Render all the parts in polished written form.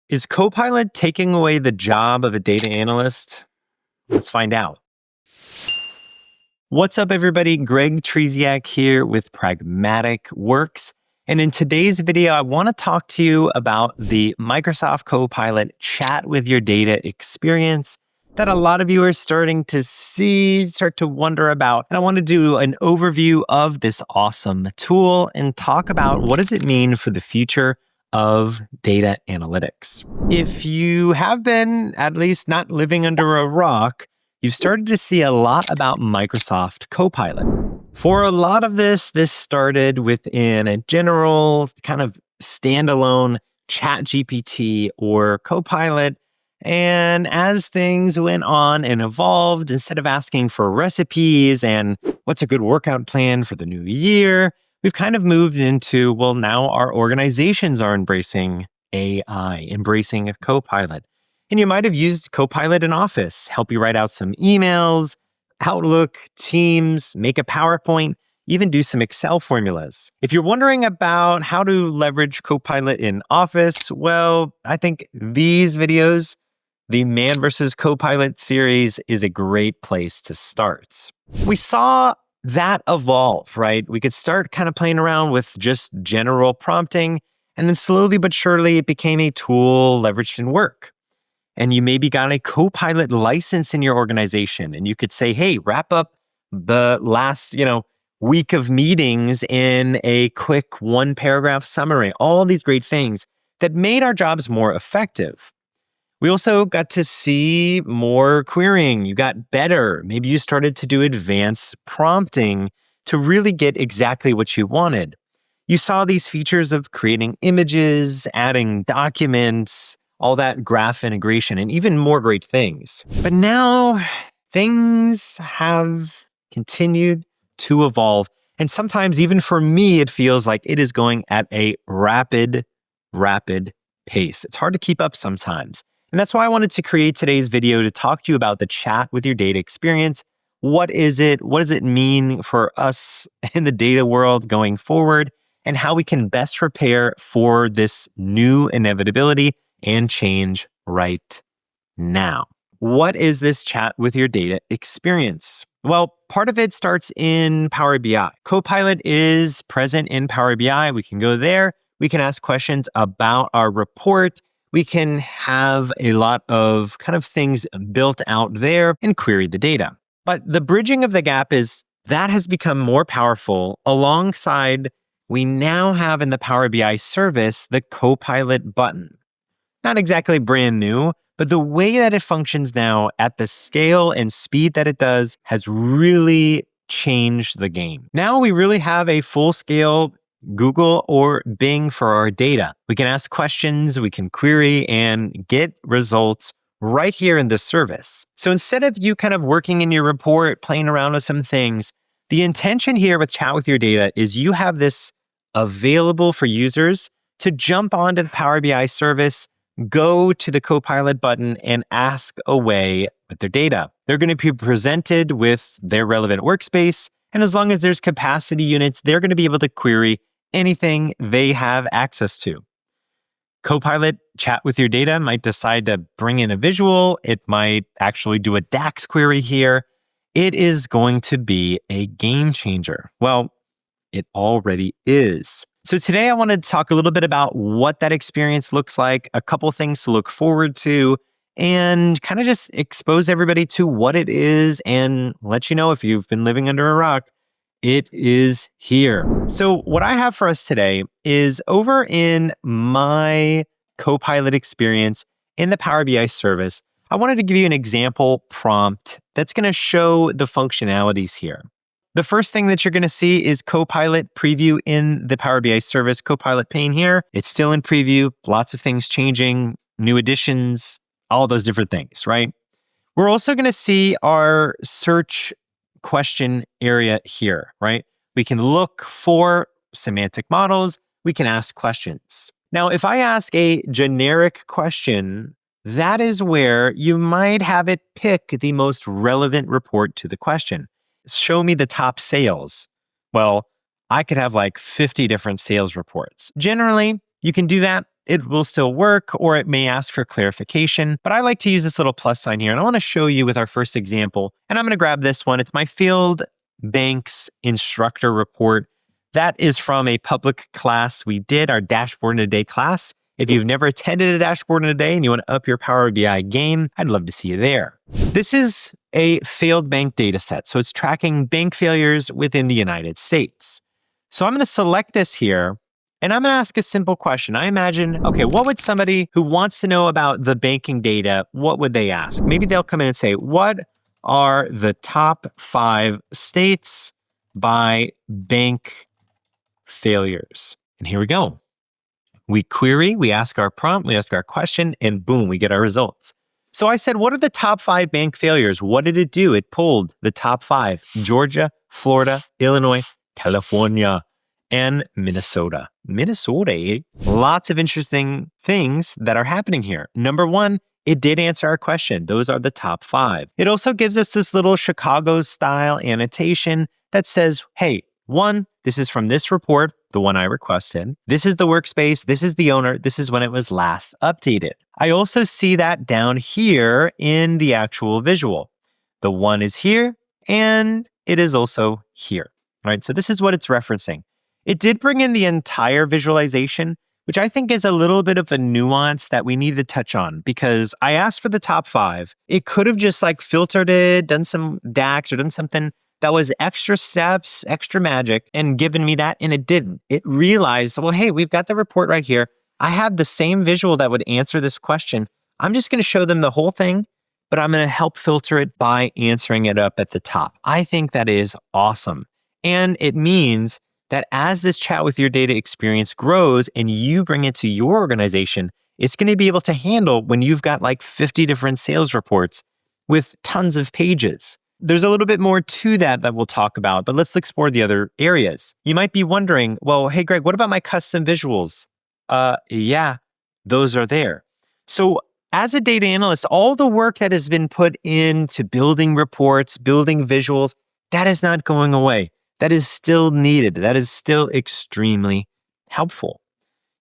Is Copilot taking away the job of a data analyst? Let's find out. What's up, everybody? Greg Treziak here with Pragmatic Works. And in today's video, I want to talk to you about the Microsoft Copilot chat with your data experience that a lot of you are starting to start to wonder about. And I want to do an overview of this awesome tool and talk about what does it mean for the future of data analytics. If you have been at least not living under a rock, you've started to see a lot about Microsoft Copilot. For a lot of this started within a general kind of standalone ChatGPT or Copilot. And as things went on and evolved, instead of asking for recipes and what's a good workout plan for the new year, we've kind of moved into, well, now our organizations are embracing AI, embracing a Copilot. And you might have used Copilot in Office, help you write out some emails, Outlook, Teams, make a PowerPoint, even do some Excel formulas. If you're wondering about how to leverage Copilot in Office, well, I think these videos, the Man versus Copilot series, is a great place to start. We saw that evolve, right? We could start kind of playing around with just general prompting, and then slowly but surely it became a tool leveraged in work. And you maybe got a Copilot license in your organization, and you could say, hey, wrap up the last, week of meetings in a quick one-paragraph summary. All these great things that made our jobs more effective. We also got to see more querying. You got better. Maybe you started to do advanced prompting to really get exactly what you wanted. You saw these features of creating images, adding documents, all that graph integration, and even more great things. But now things have continued to evolve. And sometimes even for me, it feels like it is going at a rapid pace. It's hard to keep up sometimes. And that's why I wanted to create today's video to talk to you about the chat with your data experience. What is it? What does it mean for us in the data world going forward? And how we can best prepare for this new inevitability and change right now. What is this chat with your data experience? Well, part of it starts in Power BI. Copilot is present in Power BI. We can go there. We can ask questions about our report. We can have a lot of kind of things built out there and query the data. But the bridging of the gap is that has become more powerful alongside we now have in the Power BI service the Copilot button. Not exactly brand new, but the way that it functions now at the scale and speed that it does has really changed the game. Now we really have a full-scale Google or Bing for our data. We can ask questions, we can query, and get results right here in this service. So instead of you kind of working in your report, playing around with some things, the intention here with Chat with Your Data is you have this available for users to jump onto the Power BI service, go to the Copilot button, and ask away with their data. They're going to be presented with their relevant workspace, and as long as there's capacity units, they're going to be able to query anything they have access to. Copilot Chat with Your Data might decide to bring in a visual. It might actually do a DAX query here. It is going to be a game changer. Well, it already is. So today I wanted to talk a little bit about what that experience looks like, a couple things to look forward to, and kind of just expose everybody to what it is and let you know if you've been living under a rock, it is here. So what I have for us today is over in my Copilot experience in the Power BI service, I wanted to give you an example prompt that's going to show the functionalities here. The first thing that you're going to see is Copilot preview in the Power BI service Copilot pane here. It's still in preview, lots of things changing, new additions, all those different things, right? We're also going to see our search question area here, right? We can look for semantic models. We can ask questions. Now, if I ask a generic question, that is where you might have it pick the most relevant report to the question. Show me the top sales. Well, I could have like 50 different sales reports. Generally, you can do that it will still work, or it may ask for clarification. But I like to use this little plus sign here. And I want to show you with our first example. And I'm going to grab this one. It's my Field Banks Instructor Report. That is from a public class we did, our Dashboard in a Day class. If you've never attended a Dashboard in a Day and you want to up your Power BI game, I'd love to see you there. This is a failed bank data set. So it's tracking bank failures within the United States. So I'm going to select this here and I'm going to ask a simple question. I imagine, okay, what would somebody who wants to know about the banking data, what would they ask? Maybe they'll come in and say, what are the top 5 states by bank failures? And here we go. We query, we ask our prompt, we ask our question, and boom, we get our results. So I said, what are the top 5 bank failures? What did it do? It pulled the top 5: Georgia, Florida, Illinois, California, and Minnesota. Minnesota, eh? Lots of interesting things that are happening here. Number 1, it did answer our question. Those are the top 5. It also gives us this little Chicago-style annotation that says, hey, 1, this is from this report, the one I requested. This is the workspace. This is the owner. This is when it was last updated. I also see that down here in the actual visual. The 1 is here, and it is also here. All right, so this is what it's referencing. It did bring in the entire visualization, which I think is a little bit of a nuance that we need to touch on, because I asked for the top 5. It could have just like filtered it, done some DAX or done something that was extra steps, extra magic, and given me that, and it didn't. It realized, well, hey, we've got the report right here. I have the same visual that would answer this question. I'm just going to show them the whole thing, but I'm going to help filter it by answering it up at the top. I think that is awesome. And it means that as this chat with your data experience grows and you bring it to your organization, it's going to be able to handle when you've got like 50 different sales reports with tons of pages. There's a little bit more to that we'll talk about, but let's explore the other areas. You might be wondering, well, hey, Greg, what about my custom visuals? Yeah, those are there. So as a data analyst, all the work that has been put into building reports, building visuals, that is not going away. That is still needed. That is still extremely helpful.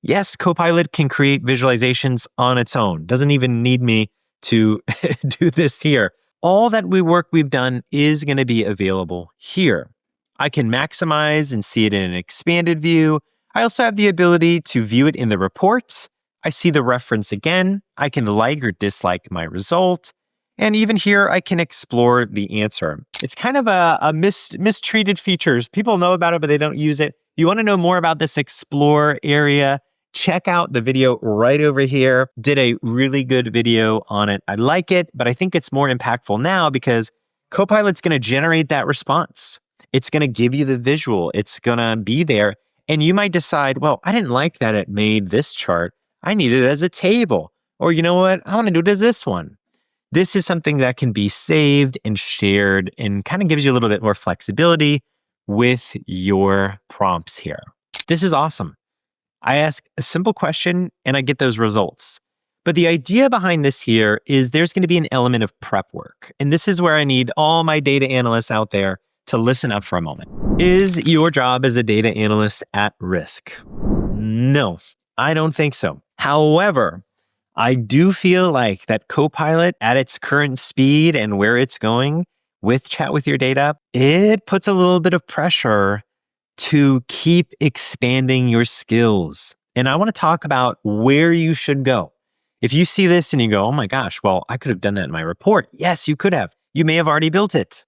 Yes, Copilot can create visualizations on its own. Doesn't even need me to do this here. All that work we've done is going to be available here. I can maximize and see it in an expanded view. I also have the ability to view it in the reports. I see the reference again. I can like or dislike my result. And even here, I can explore the answer. It's kind of a mistreated features. People know about it, but they don't use it. You want to know more about this explore area? Check out the video right over here. Did a really good video on it. I like it, but I think it's more impactful now because Copilot's going to generate that response. It's going to give you the visual. It's going to be there. And you might decide, well, I didn't like that it made this chart. I need it as a table. Or you know what? I want to do it as this one. This is something that can be saved and shared and kind of gives you a little bit more flexibility with your prompts here. This is awesome. I ask a simple question and I get those results. But the idea behind this here is there's going to be an element of prep work. And this is where I need all my data analysts out there to listen up for a moment. Is your job as a data analyst at risk? No, I don't think so. However, I do feel like that Copilot at its current speed and where it's going with Chat with Your Data, it puts a little bit of pressure to keep expanding your skills. And I want to talk about where you should go. If you see this and you go, oh my gosh, well, I could have done that in my report. Yes, you could have. You may have already built it.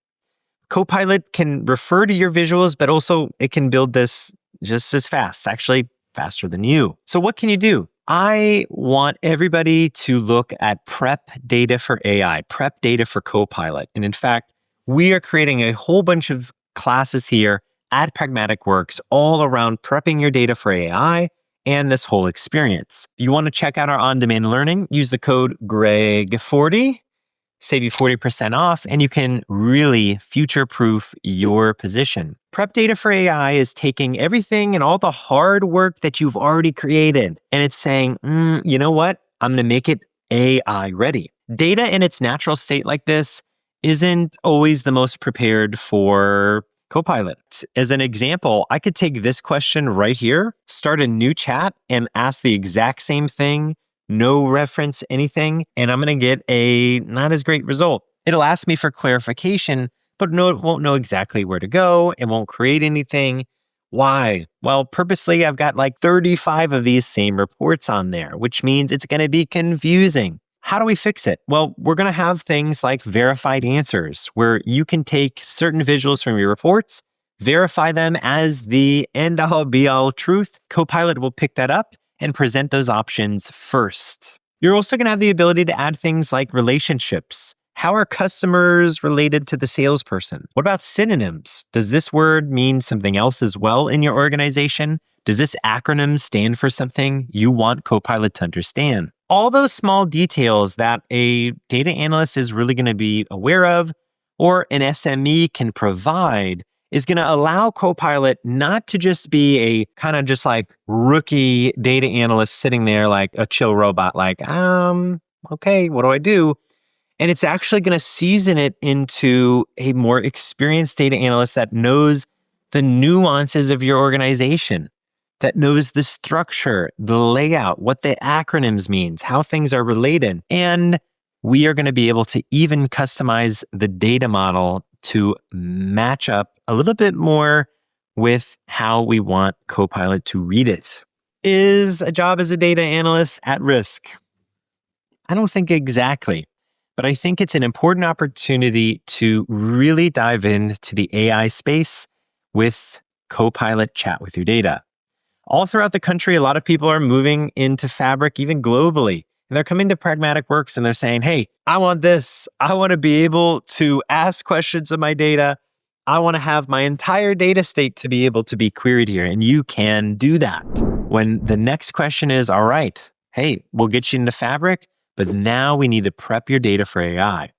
Copilot can refer to your visuals, but also it can build this just as fast, actually faster than you. So what can you do? I want everybody to look at prep data for AI, prep data for Copilot. And in fact, we are creating a whole bunch of classes here at Pragmatic Works all around prepping your data for AI and this whole experience. If you want to check out our on-demand learning, use the code GREG40, save you 40% off, and you can really future-proof your position. Prep data for AI is taking everything and all the hard work that you've already created, and it's saying, you know what? I'm going to make it AI ready. Data in its natural state like this isn't always the most prepared for Copilot. As an example, I could take this question right here, start a new chat, and ask the exact same thing, no reference, anything, and I'm going to get a not as great result. It'll ask me for clarification, but no, it won't know exactly where to go. It won't create anything. Why? Well, purposely, I've got like 35 of these same reports on there, which means it's going to be confusing. How do we fix it? Well, we're going to have things like verified answers, where you can take certain visuals from your reports, verify them as the end-all be-all truth. Copilot will pick that up and present those options first. You're also going to have the ability to add things like relationships. How are customers related to the salesperson? What about synonyms? Does this word mean something else as well in your organization? Does this acronym stand for something you want Copilot to understand? All those small details that a data analyst is really going to be aware of, or an SME can provide, is going to allow Copilot not to just be a kind of just like rookie data analyst sitting there like a chill robot, like, okay, what do I do? And it's actually going to season it into a more experienced data analyst that knows the nuances of your organization, that knows the structure, the layout, what the acronyms means, how things are related. And we are going to be able to even customize the data model to match up a little bit more with how we want Copilot to read it. Is a job as a data analyst at risk? I don't think exactly. But I think it's an important opportunity to really dive into the AI space with Copilot Chat with Your Data. All throughout the country, a lot of people are moving into Fabric, even globally. And they're coming to Pragmatic Works and they're saying, hey, I want this. I want to be able to ask questions of my data. I want to have my entire data state to be able to be queried here. And you can do that. When the next question is, all right, hey, we'll get you into Fabric, but now we need to prep your data for AI.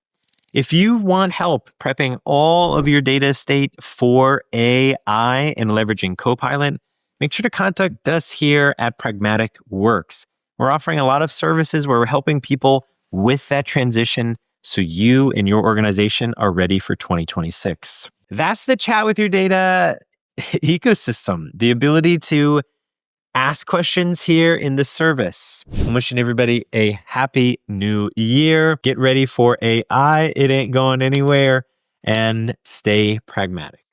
If you want help prepping all of your data estate for AI and leveraging Copilot, make sure to contact us here at Pragmatic Works. We're offering a lot of services where we're helping people with that transition so you and your organization are ready for 2026. That's the Chat with Your Data ecosystem, the ability to ask questions here in the service. I'm wishing everybody a happy new year. Get ready for AI. It ain't going anywhere. And stay pragmatic.